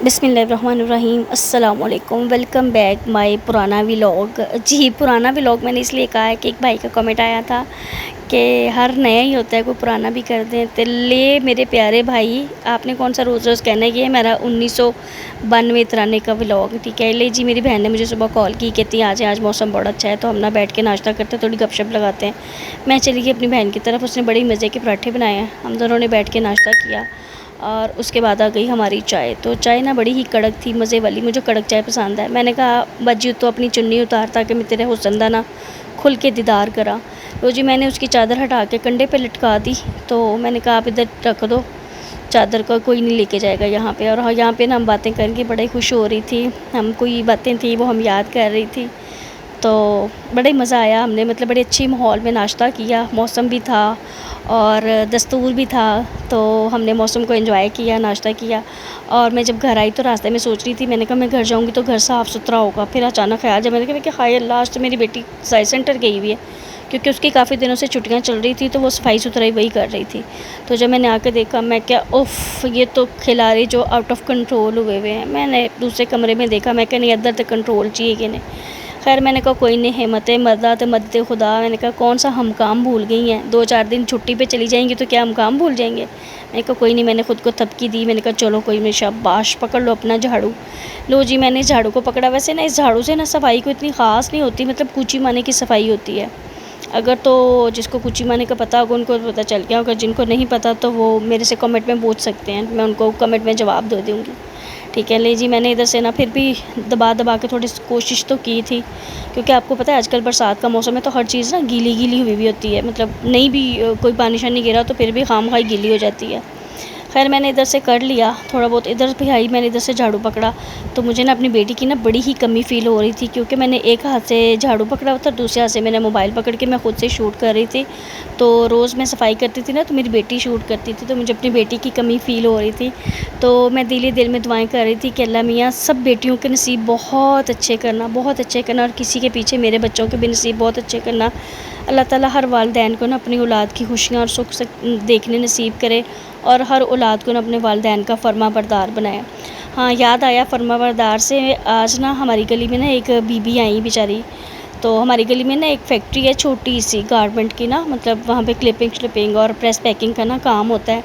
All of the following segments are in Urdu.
بسم اللہ الرحمن الرحیم۔ السلام علیکم، ویلکم بیک مائی پرانا ولاگ۔ جی پرانا ولاگ میں نے اس لیے کہا ہے کہ ایک بھائی کا کمنٹ آیا تھا کہ ہر نیا ہی ہوتا ہے، کوئی پرانا بھی کر دیں تو لے میرے پیارے بھائی، آپ نے کون سا روز روز کہنا ہے؟ یہ میرا 1992 کا ولاگ، ٹھیک ہے؟ لے جی میری بہن نے مجھے صبح کال کی، کہتی آج موسم بڑا اچھا ہے تو ہم نہ بیٹھ کے ناشتہ کرتے ہیں، تھوڑی گپ شپ لگاتے ہیں۔ میں چلی گئی اپنی بہن کی طرف، اس نے بڑی مزے کے پراٹھے بنائے ہیں، ہم دونوں نے بیٹھ کے ناشتہ کیا اور اس کے بعد آ گئی ہماری چائے۔ تو چائے نا بڑی ہی کڑک تھی، مزے والی، مجھے کڑک چائے پسند ہے۔ میں نے کہا بجی تو اپنی چنی اتار تاکہ میں تیرے حسن دا نا کھل کے دیدار کرا۔ تو جی میں نے اس کی چادر ہٹا کے کنڈے پہ لٹکا دی، تو میں نے کہا آپ ادھر رکھ دو چادر کو، کوئی نہیں لے کے جائے گا یہاں پہ۔ اور یہاں پہ نا ہم باتیں کر کے بڑے خوش ہو رہی تھی، ہم کوئی باتیں تھیں وہ ہم یاد کر رہی تھی، تو بڑے مزہ آیا۔ ہم نے مطلب بڑے اچھی ماحول میں ناشتہ کیا، موسم بھی تھا اور دستور بھی تھا، تو ہم نے موسم کو انجوائے کیا، ناشتہ کیا۔ اور میں جب گھر آئی تو راستے میں سوچ رہی تھی، میں نے کہا میں گھر جاؤں گی تو گھر صاف ستھرا ہوگا، پھر اچانک خیال جب میں نے کہا کہ ہائے اللہ آج تو میری بیٹی سائنس سینٹر گئی ہوئی ہے، کیونکہ اس کی کافی دنوں سے چھٹیاں چل رہی تھی تو وہ صفائی ستھرائی وہی کر رہی تھی۔ تو جب میں نے آ کے دیکھا، میں کیا اوف، یہ تو کھلاڑی جو آؤٹ آف کنٹرول ہوئے ہوئے ہیں۔ میں نے دوسرے کمرے میں دیکھا، میں کہ نہیں ادھر تک کنٹرول چاہیے کہ نہیں۔ خیر میں نے کہا کوئی نہیں، ہمت مدد مدد خدا۔ میں نے کہا کون سا ہم کام بھول گئی ہیں، 2-4 دن چھٹی پہ چلی جائیں گی تو کیا ہم کام بھول جائیں گے؟ میں نے کہا کوئی نہیں، میں نے خود کو تھپکی دی، میں نے کہا چلو کوئی نہیں، شاباش پکڑ لو اپنا جھاڑو۔ لو جی میں نے اس جھاڑو کو پکڑا۔ ویسے نا اس جھاڑو سے نا صفائی کو اتنی خاص نہیں ہوتی، مطلب کوچی مانے کی صفائی ہوتی ہے۔ اگر تو جس کو کوچی مانے کا پتہ ہوگا ان کو پتہ چل گیا ہوگا، جن کو نہیں پتہ تو وہ میرے سے کمنٹ میں پوچھ سکتے ہیں، میں ان کو کمنٹ میں جواب دے دوں گی، ٹھیک ہے؟ لے جی میں نے ادھر سے نا پھر بھی دبا کے تھوڑی کوشش تو کی تھی، کیونکہ آپ کو پتہ ہے آج کل برسات کا موسم ہے تو ہر چیز نا گیلی گیلی ہوئی بھی ہوتی ہے، مطلب نہیں بھی کوئی پانی شانی گرا تو پھر بھی خام خواہ گیلی ہو جاتی ہے۔ خیر میں نے ادھر سے کر لیا تھوڑا بہت، ادھر بھی آئی میں نے ادھر سے جھاڑو پکڑا تو مجھے نا اپنی بیٹی کی نا بڑی ہی کمی فیل ہو رہی تھی، کیونکہ میں نے ایک ہاتھ سے جھاڑو پکڑا ہوا تھا، دوسرے ہاتھ سے میں نے موبائل پکڑ کے میں خود سے شوٹ کر رہی تھی۔ تو روز میں صفائی کرتی تھی نا تو میری بیٹی شوٹ کرتی تھی، تو مجھے اپنی بیٹی کی کمی فیل ہو رہی تھی۔ تو میں دل میں دعائیں کر رہی تھی کہ اللہ میاں سب بیٹیوں کے نصیب بہت اچھے کرنا، بہت اچھے کرنا، اور کسی کے پیچھے میرے بچوں کے بھی نصیب بہت اچھے کرنا۔ اللہ تعالیٰ ہر والدین کو نا اپنی اولاد کی خوشیاں اور سکھ دیکھنے نصیب کرے، اور ہر اولاد کو نا اپنے والدین کا فرما بردار بنائے۔ ہاں یاد آیا فرما بردار سے، آج نا ہماری گلی میں نا ایک بی بی آئی بیچاری، تو ہماری گلی میں نا ایک فیکٹری ہے چھوٹی سی گارمنٹ کی نا، مطلب وہاں پہ کلپنگ اور پریس پیکنگ کا نا کام ہوتا ہے۔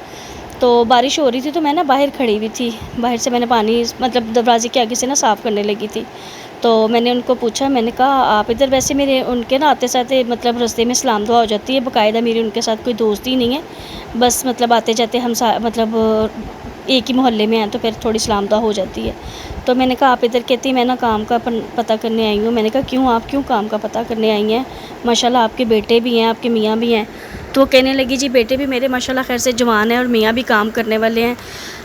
تو بارش ہو رہی تھی تو میں نا باہر کھڑی ہوئی تھی، باہر سے میں نے پانی مطلب دروازے کے آگے سے نا صاف کرنے لگی تھی، تو میں نے ان کو پوچھا، میں نے کہا آپ ادھر؟ ویسے میرے ان کے نا آتے ساتھ مطلب رستے میں سلام دعا ہو جاتی ہے، باقاعدہ میری ان کے ساتھ کوئی دوستی نہیں ہے، بس مطلب آتے جاتے ہم مطلب ایک ہی محلے میں ہیں تو پھر تھوڑی سلام دعا ہو جاتی ہے۔ تو میں نے کہا آپ ادھر؟ کہتی میں نا کام کا پتہ کرنے آئی ہوں۔ میں نے کہا کیوں، آپ کیوں کام کا پتہ کرنے آئی ہیں؟ ماشاءاللہ آپ کے بیٹے بھی ہیں، آپ کے میاں بھی ہیں۔ تو وہ کہنے لگی جی بیٹے بھی میرے ماشاءاللہ خیر سے جوان ہیں اور میاں بھی کام کرنے والے ہیں،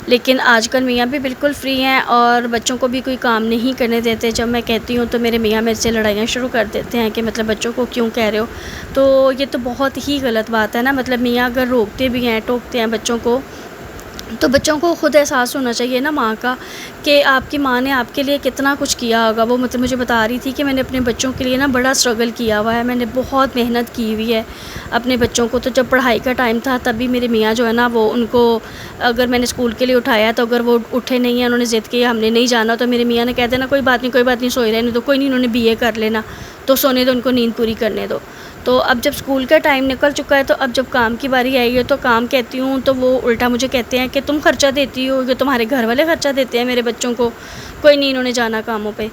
لیکن آج کل میاں بھی بالکل فری ہیں اور بچوں کو بھی کوئی کام نہیں کرنے دیتے۔ جب میں کہتی ہوں تو میرے میاں میرے سے لڑائیاں شروع کر دیتے ہیں کہ مطلب بچوں کو کیوں کہہ رہے ہو؟ تو یہ تو بہت ہی غلط بات ہے نا، مطلب میاں اگر روکتے بھی ہیں ٹوکتے ہیں بچوں کو، تو بچوں کو خود احساس ہونا چاہیے نا ماں کا، کہ آپ کی ماں نے آپ کے لیے کتنا کچھ کیا ہوگا۔ وہ مطلب مجھے بتا رہی تھی کہ میں نے اپنے بچوں کے لیے نا بڑا اسٹرگل کیا ہوا ہے، میں نے بہت محنت کی ہوئی ہے اپنے بچوں کو۔ تو جب پڑھائی کا ٹائم تھا تب بھی میرے میاں جو ہے نا وہ ان کو اگر میں نے اسکول کے لیے اٹھایا تو اگر وہ اٹھے نہیں ہیں، انہوں نے ضد کی ہم نے نہیں جانا، تو میرے میاں نے کہہ دینا کوئی بات نہیں سوئے رہنے دو، کوئی نہیں انہوں نے BA کر لینا تو سونے دو، ان کو نیند پوری کرنے دو۔ تو اب جب اسکول کا ٹائم نکل چکا ہے تو اب جب کام کی باری آئی ہے تو کام کہتی ہوں تو وہ الٹا مجھے کہتے ہیں کہ تم خرچہ دیتی ہو، یہ تمہارے گھر والے خرچہ دیتے ہیں میرے بچوں کو، کوئی نہیں انہوں نے جانا کاموں پہ۔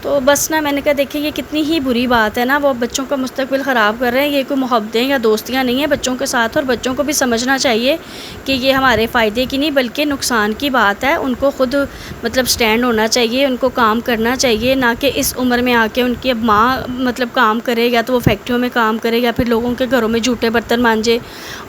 تو بس نا میں نے کہا دیکھیں یہ کتنی ہی بری بات ہے نا، وہ بچوں کا مستقبل خراب کر رہے ہیں، یہ کوئی محبتیں یا دوستیاں نہیں ہیں بچوں کے ساتھ، اور بچوں کو بھی سمجھنا چاہیے کہ یہ ہمارے فائدے کی نہیں بلکہ نقصان کی بات ہے۔ ان کو خود مطلب سٹینڈ ہونا چاہیے، ان کو کام کرنا چاہیے، نہ کہ اس عمر میں آ کے ان کی اب ماں مطلب کام کرے، یا تو وہ فیکٹریوں میں کام کرے یا پھر لوگوں کے گھروں میں جھوٹے برتن مانجے،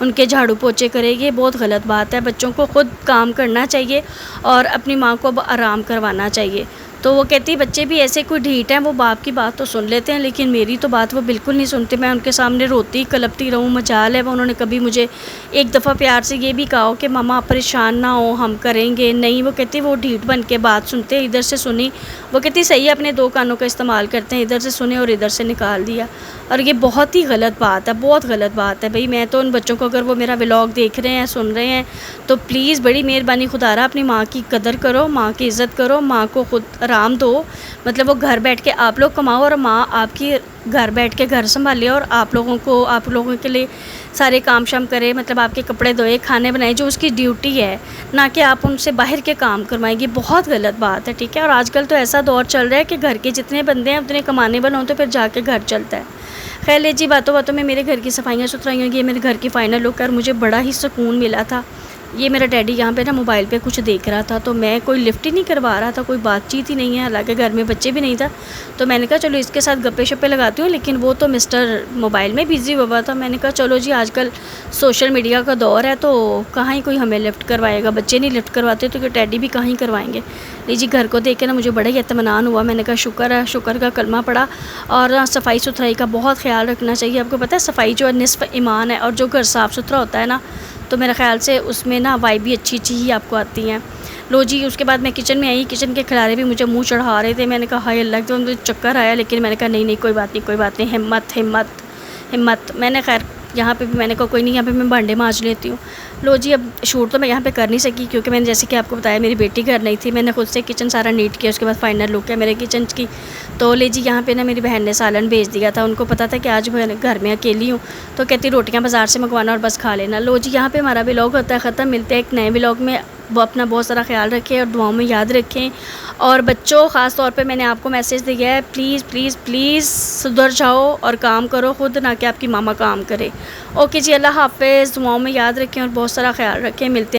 ان کے جھاڑو پوچھے کرے، یہ بہت غلط بات ہے۔ بچوں کو خود کام کرنا چاہیے اور اپنی ماں کو اب آرام کروانا چاہیے۔ تو وہ کہتی بچے بھی ایسے کوئی ڈھیٹ ہیں، وہ باپ کی بات تو سن لیتے ہیں لیکن میری تو بات وہ بالکل نہیں سنتے. میں ان کے سامنے روتی کلپتی رہوں مجال ہے. انہوں نے کبھی مجھے ایک دفعہ پیار سے یہ بھی کہا ہو کہ ماما آپ پریشان نہ ہو، ہم کریں گے. نہیں، وہ کہتی وہ ڈھیٹ بن کے بات سنتے، ادھر سے سنی. وہ کہتی صحیح اپنے 2 کانوں کا استعمال کرتے ہیں، ادھر سے سنے اور ادھر سے نکال دیا. اور یہ بہت ہی غلط بات ہے، بہت غلط بات ہے. بھئی میں تو ان بچوں کو، اگر وہ میرا ولاگ دیکھ رہے ہیں، سن رہے ہیں، تو پلیز بڑی مہربانی خدا را اپنی ماں کی قدر کرو، ماں کی عزت کرو، ماں کو خود آرام دو. مطلب وہ گھر بیٹھ کے آپ لوگ کماؤ اور ماں آپ کی گھر بیٹھ کے گھر سنبھالے اور آپ لوگوں کے لیے سارے کام شام کرے. مطلب آپ کے کپڑے دھوئے، کھانے بنائے، جو اس کی ڈیوٹی ہے، نہ کہ آپ ان سے باہر کے کام کروائیں. یہ بہت غلط بات ہے، ٹھیک ہے. اور آج کل تو ایسا دور چل رہا ہے کہ گھر کے جتنے بندے ہیں اتنے کمانے بنو تو پھر جا کے گھر چلتا ہے. خیر لے جی، باتوں میں میرے گھر کی صفائیاں ستھرائیاں ہوگی. یہ میرے گھر کی فائنل لک ہے اور مجھے بڑا ہی سکون ملا تھا. یہ میرا ڈیڈی یہاں پہ نا موبائل پہ کچھ دیکھ رہا تھا، تو میں کوئی لفٹ ہی نہیں کروا رہا تھا، کوئی بات چیت ہی نہیں ہے، حالانکہ گھر میں بچے بھی نہیں تھا. تو میں نے کہا چلو اس کے ساتھ گپے شپے لگاتی ہوں، لیکن وہ تو مسٹر موبائل میں بزی ہوا تھا. میں نے کہا چلو جی، آج کل سوشل میڈیا کا دور ہے تو کہاں ہی کوئی ہمیں لفٹ کروائے گا. بچے نہیں لفٹ کرواتے تو کہ ڈیڈی بھی کہیں کروائیں گے. نہیں جی، گھر کو دیکھ کے نا مجھے بڑا ہی اطمینان ہوا. میں نے کہا شکر ہے، شکر کا کلمہ پڑھا. اور صفائی ستھرائی کا بہت خیال رکھنا چاہیے. آپ کو پتہ ہے صفائی جو ہے نصف ایمان ہے، اور جو گھر صاف ستھرا ہوتا ہے نا، تو میرے خیال سے اس میں نا وائب بھی اچھی ہی آپ کو آتی ہیں. لو جی، اس کے بعد میں کچن میں آئی. کچن کے کھلارے بھی مجھے منہ چڑھا رہے تھے. میں نے کہا ہائے اللہ، تو مجھے چکر آیا، لیکن میں نے کہا نہیں کوئی بات نہیں، ہمت. میں نے خیر یہاں پہ بھی میں نے کہا کوئی نہیں، یہاں پہ میں بانڈے مانج لیتی ہوں. لو جی، اب شوٹ تو میں یہاں پہ کر نہیں سکی کیونکہ میں نے جیسے کہ آپ کو بتایا میری بیٹی گھر نہیں تھی. میں نے خود سے کچن سارا نیٹ کیا. اس کے بعد فائنل لک ہے میرے کچن کی. تو لے جی، یہاں پہ نا میری بہن نے سالن بھیج دیا تھا. ان کو پتہ تھا کہ آج میں گھر میں اکیلی ہوں، تو کہتی روٹیاں بازار سے منگوانا اور بس کھا لینا. لو جی، یہاں پہ ہمارا ولاگ ہوتا ہے ختم. ملتے ہیں ایک نئے ولاگ میں. وہ اپنا بہت سارا خیال رکھیں اور دعاؤں میں یاد رکھیں. اور بچوں، خاص طور پہ میں نے آپ کو میسیج دیا ہے، پلیز پلیز پلیز سدھر جاؤ اور کام کرو خود، نہ کہ آپ کی ماما کام کرے. اوکے جی، اللہ حافظ. دعاؤں میں یاد رکھیں اور بہت سارا خیال رکھیں. ملتے ہیں.